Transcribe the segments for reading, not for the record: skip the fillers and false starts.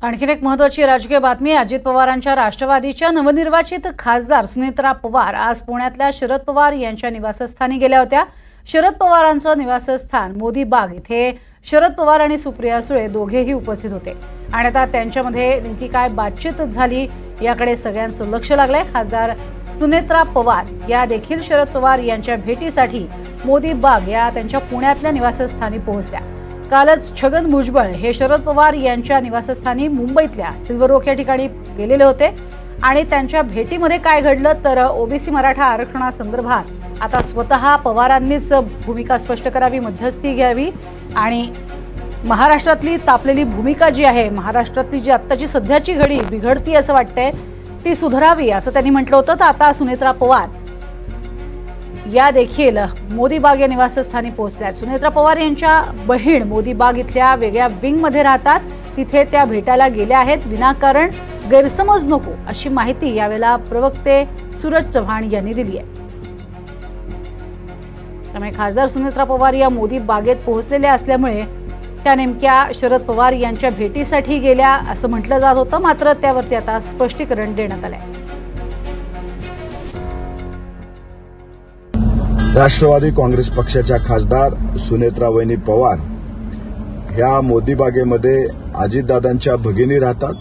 आणखीन एक महत्त्वाची राजकीय बातमी। अजित पवारांच्या राष्ट्रवादीच्या नवनिर्वाचित खासदार सुनेत्रा पवार आज पुण्यातल्या शरद पवार यांच्या निवासस्थानी गेल्या होत्या। शरद पवारांचं निवासस्थान मोदी बाग इथे शरद पवार आणि सुप्रिया सुळे दोघेही उपस्थित होते आणि आता त्यांच्यामध्ये नेमकी काय बातचीत झाली याकडे सगळ्यांचं लक्ष लागलंय। खासदार सुनेत्रा पवार या देखील शरद पवार यांच्या भेटीसाठी मोदी बाग या त्यांच्या पुण्यातल्या निवासस्थानी पोहोचल्या। कालच छगन भुजबळ हे शरद पवार यांच्या निवासस्थानी मुंबईतल्या सिल्वर ओक या ठिकाणी गेलेले होते आणि त्यांच्या भेटीमध्ये काय घडलं तर ओबीसी मराठा आरक्षणासंदर्भात आता स्वतः पवारांनीच भूमिका स्पष्ट करावी, मध्यस्थी घ्यावी आणि महाराष्ट्रातली तापलेली भूमिका जी आहे, महाराष्ट्रातली जी आत्ताची सध्याची घडी बिघडती असं वाटतंय ती सुधारावी असं त्यांनी म्हटलं होतं। तर आता सुनेत्रा पवार या देखील मोदी बाग या निवासस्थानी पोहोचल्या। सुनेत्रा पवार यांच्या बहीण मोदी बाग इथल्या वेगळ्या विंग मध्ये राहतात, तिथे त्या भेटायला गेल्या आहेत। विनाकारण गैरसमज नको अशी माहिती यावेळेला प्रवक्ते सूरज चव्हाण यांनी दिली आहे। त्यामुळे खासदार सुनेत्रा पवार या मोदी बागेत पोहोचलेल्या असल्यामुळे त्या नेमक्या शरद पवार यांच्या भेटीसाठी गेल्या असं म्हटलं जात होतं, मात्र त्यावरती आता स्पष्टीकरण देण्यात आलंय। राष्ट्रवादी काँग्रेस पक्षाच्या खासदार सुनेत्रावहिनी पवार ह्या मोदी बागेमध्ये अजितदादांच्या भगिनी राहतात,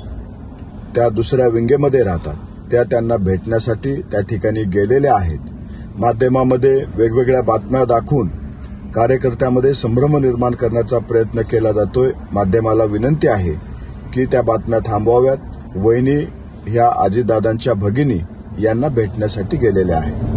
त्या दुसऱ्या विंगेमध्ये राहतात। त्या त्यांना भेटण्यासाठी त्या ठिकाणी गेलेल्या आहेत। माध्यमामध्ये वेगवेगळ्या बातम्या दाखवून कार्यकर्त्यामध्ये संभ्रम निर्माण करण्याचा प्रयत्न केला जातोय। माध्यमाला विनंती आहे की त्या बातम्या थांबवाव्यात। वहिनी ह्या अजितदादांच्या भगिनी यांना भेटण्यासाठी गेलेल्या आहेत।